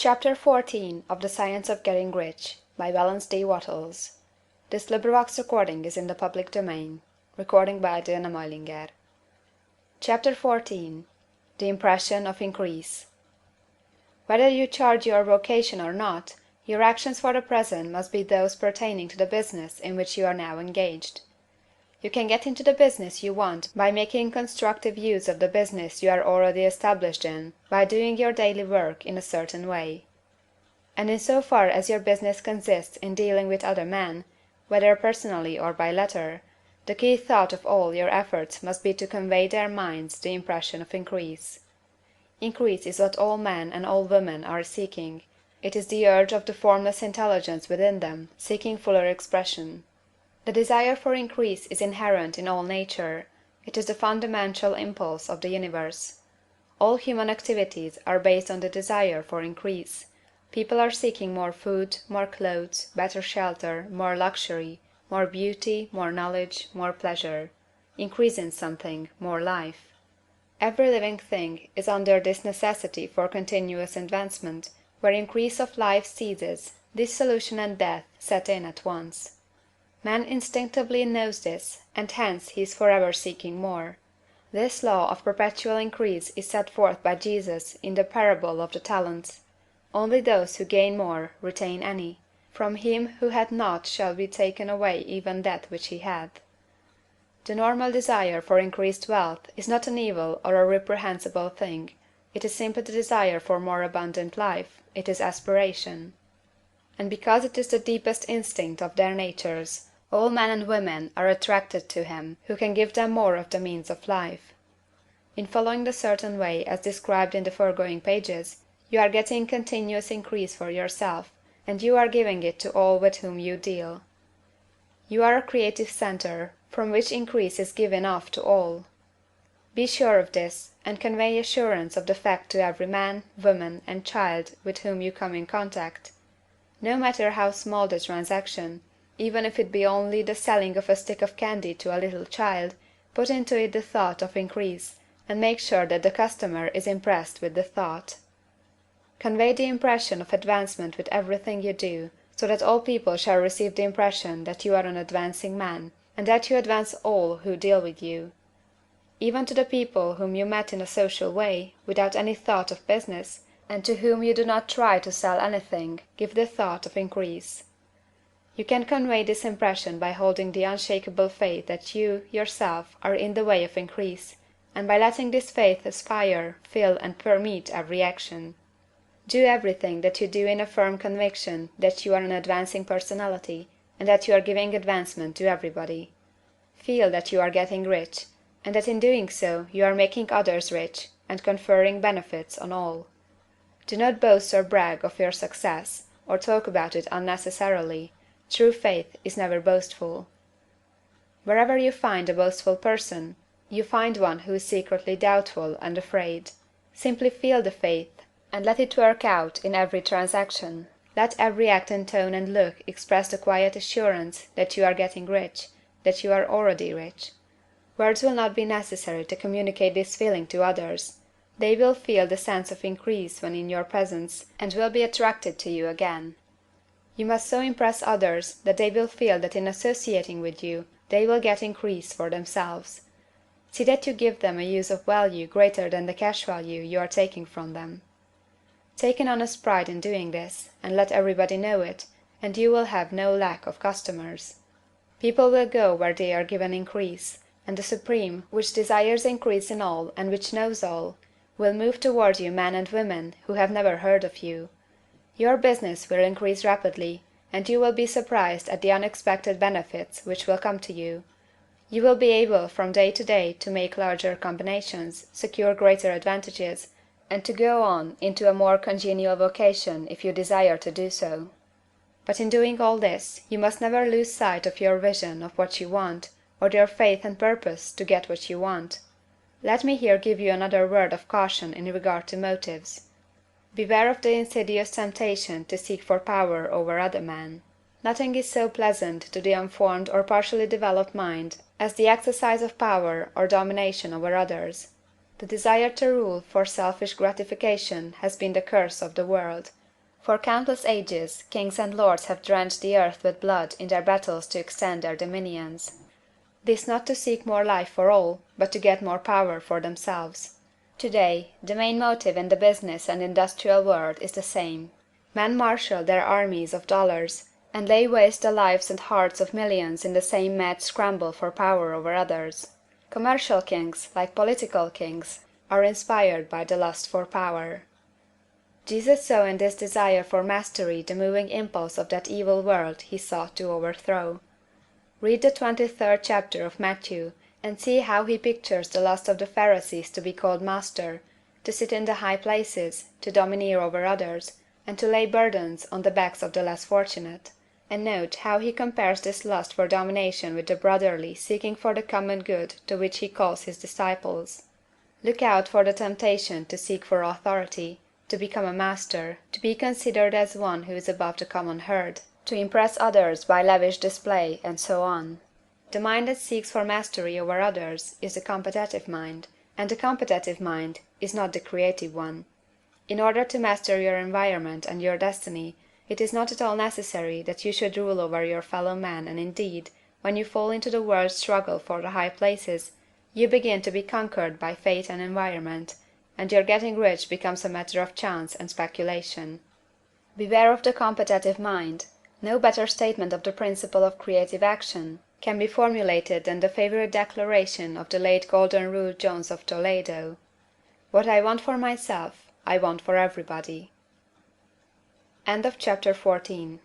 Chapter 14 of the Science of Getting Rich by Wallace D. Wattles. This recording is in the public domain. Chapter 14 The Impression of Increase. Whether you charge your vocation or not, your actions for the present must be those pertaining to the business in which you are now engaged. You can get into the business you want by making constructive use of the business you are already established in, by doing your daily work in a certain way. And in so far as your business consists in dealing with other men, whether personally or by letter, the key thought of all your efforts must be to convey their minds the impression of increase. Increase is what all men and all women are seeking. It is the urge of the formless intelligence within them, seeking fuller expression. The desire for increase is inherent in all nature. It is the fundamental impulse of the universe. All human activities are based on the desire for increase. People are seeking more food, more clothes, better shelter, more luxury, more beauty, more knowledge, more pleasure. Increase in something, more life. Every living thing is under this necessity for continuous advancement. Where increase of life ceases, dissolution and death set in at once. Man instinctively knows this, and hence he is forever seeking more. This law of perpetual increase is set forth by Jesus in the parable of the talents. Only those who gain more retain any. From him who hath not shall be taken away even that which he hath. The normal desire for increased wealth is not an evil or a reprehensible thing. It is simply the desire for more abundant life. It is aspiration. And because it is the deepest instinct of their natures, all men and women are attracted to him who can give them more of the means of life. In following the certain way as described in the foregoing pages, you are getting continuous increase for yourself, and you are giving it to all with whom you deal. You are a creative center, from which increase is given off to all. Be sure of this, and convey assurance of the fact to every man, woman, and child with whom you come in contact. No matter how small the transaction, even if it be only the selling of a stick of candy to a little child, put into it the thought of increase, and make sure that the customer is impressed with the thought. Convey the impression of advancement with everything you do, so that all people shall receive the impression that you are an advancing man, and that you advance all who deal with you. Even to the people whom you met in a social way, without any thought of business, and to whom you do not try to sell anything, give the thought of increase. You can convey this impression by holding the unshakable faith that you, yourself, are in the way of increase, and by letting this faith aspire, fill, and permeate every action. Do everything that you do in a firm conviction that you are an advancing personality, and that you are giving advancement to everybody. Feel that you are getting rich, and that in doing so you are making others rich, and conferring benefits on all. Do not boast or brag of your success, or talk about it unnecessarily. True faith is never boastful. Wherever you find a boastful person, you find one who is secretly doubtful and afraid. Simply feel the faith, and let it work out in every transaction. Let every act and tone and look express the quiet assurance that you are getting rich, that you are already rich. Words will not be necessary to communicate this feeling to others. They will feel the sense of increase when in your presence, and will be attracted to you again. You must so impress others that they will feel that in associating with you they will get increase for themselves. See that you give them a use of value greater than the cash value you are taking from them. Take an honest pride in doing this, and let everybody know it, and you will have no lack of customers. People will go where they are given increase, and the Supreme, which desires increase in all and which knows all, will move toward you men and women who have never heard of you. Your business will increase rapidly, and you will be surprised at the unexpected benefits which will come to you. You will be able from day to day to make larger combinations, secure greater advantages, and to go on into a more congenial vocation if you desire to do so. But in doing all this, you must never lose sight of your vision of what you want, or your faith and purpose to get what you want. Let me here give you another word of caution in regard to motives. Beware of the insidious temptation to seek for power over other men. Nothing is so pleasant to the unformed or partially developed mind as the exercise of power or domination over others. The desire to rule for selfish gratification has been the curse of the world. For countless ages, kings and lords have drenched the earth with blood in their battles to extend their dominions. This not to seek more life for all, but to get more power for themselves. Today, the main motive in the business and industrial world is the same. Men marshal their armies of dollars, and lay waste the lives and hearts of millions in the same mad scramble for power over others. Commercial kings, like political kings, are inspired by the lust for power. Jesus saw in this desire for mastery the moving impulse of that evil world he sought to overthrow. Read the 23rd chapter of Matthew, and see how he pictures the lust of the Pharisees to be called master, to sit in the high places, to domineer over others, and to lay burdens on the backs of the less fortunate; and note how he compares this lust for domination with the brotherly seeking for the common good to which he calls his disciples. Look out for the temptation to seek for authority, to become a master, to be considered as one who is above the common herd, to impress others by lavish display, and so on. The mind that seeks for mastery over others is the competitive mind, and the competitive mind is not the creative one. In order to master your environment and your destiny, it is not at all necessary that you should rule over your fellow men, and indeed, when you fall into the world's struggle for the high places, you begin to be conquered by fate and environment, and your getting rich becomes a matter of chance and speculation. Beware of the competitive mind. No better statement of the principle of creative action can be formulated than the favorite declaration of the late Golden Rule Jones of Toledo: "What I want for myself, I want for everybody." Chapter 15.